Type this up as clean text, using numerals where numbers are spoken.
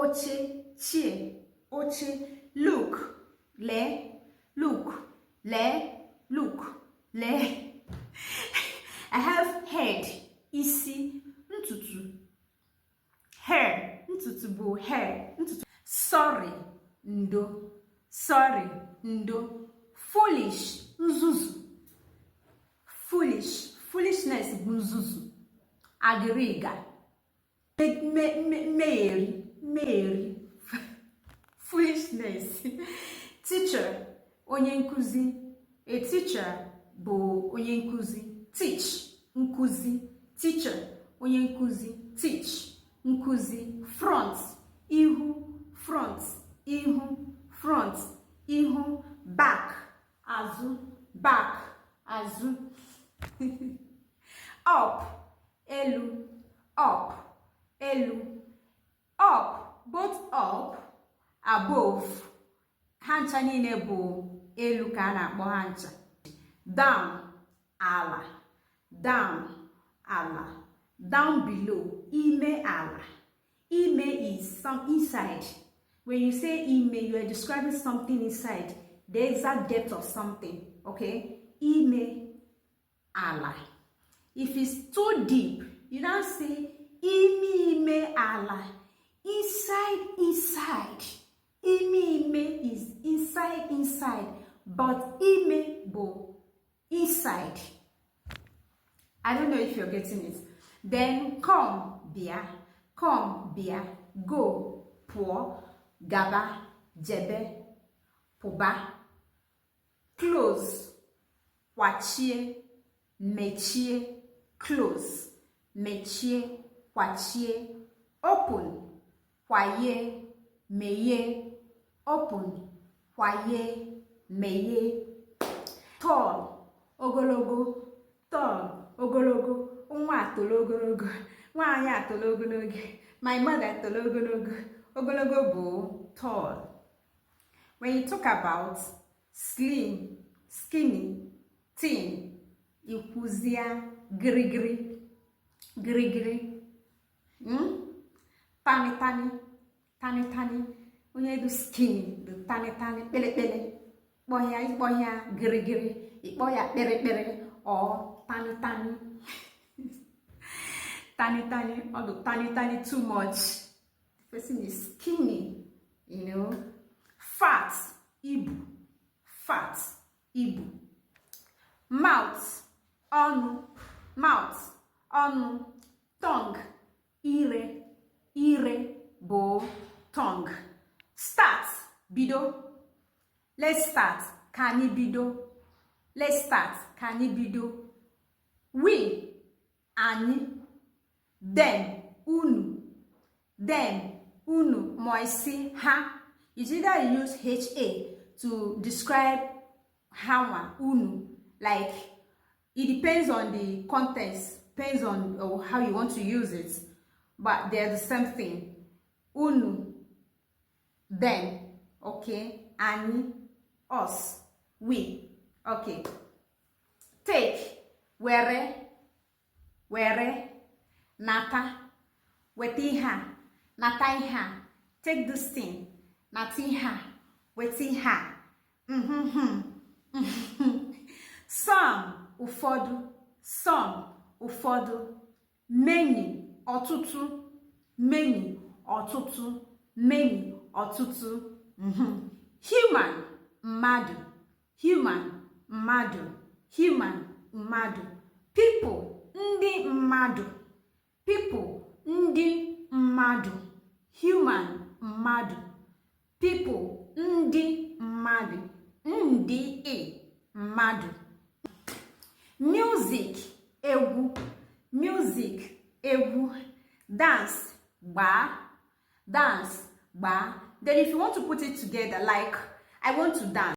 oche, chair, oche, look, le, look, le, look, le. I have head, isi, ntutu. Hair, ntutu bụ hair, ntutu. Sorry, ndo, sorry, ndo. Foolish, nzuzu. Foolish, foolishness bụ nzuzu. Agịrịga, mmeri, foolishness. Teacher, onye nkuzi. A teacher bụ onye nkuzi. Teach, nkuzi. Teacher, onye nkuzi. Teach, nkuzi. Front, ihu. Front, ihu. Front, ihu. Back, azụ. Back, azụ. Up, elu. Up, elu. Up, both up, above. Ha ncha niile bụ elu ka a na-akpọ ha ncha. Down, ala. Down, ala. Down below, ime ala. Ime is some inside. When you say ime, you are describing something inside, the exact depth of something. Okay? Ime ala. If it's too deep, you now say ime ala. Inside. Ime is inside. But ime bo inside. I don't know if you're getting it. Then come, bia. Come, bia. Go, puo. Gaba, jebe. Puba. Close. Wachie. Mechie. Close. Mechie. Wachie. Open. Kwaye. Meye. Open. Kwaye. Meye. Tall. Ogologo. Tall. Ogologo. Nwa atolo ogologo. Nwaanyị atolo ogologo. My mother atolo ogologo. Ogologo bụ tall. When you talk about slim, skinny, thin, ikwuzia girigiri. Tani. Onye do skinny, do tani, pele. Ikpọ ya girigiri. Ikpọ ya pere. Or tani. Tani, or do tani too much. The person is skinny, you know. Fat, ibu. Mouth, onu. Tongue, ire, bo, tongue. Start, bido. Let's start, kani bido. We, ani. Them, unu, moisi, ha. It's either you use HA to describe hawa, unu. Like, it depends on the context, depends on how you want to use it. But they're the same thing. Unu, them, okay. Ani, us, we, okay. Take, were, nata, wetiha, nataiha. Take this thing, natiha, wetiha. Some, ụfọdụ. Many, ọtụtụ. Human, mmadụ. People, ndị mmadụ. Human, mmadụ. People, ndị mmadụ. Mmadụ. Music, egwu. Dance, gba. Then if you want to put it together, like, I want to dance.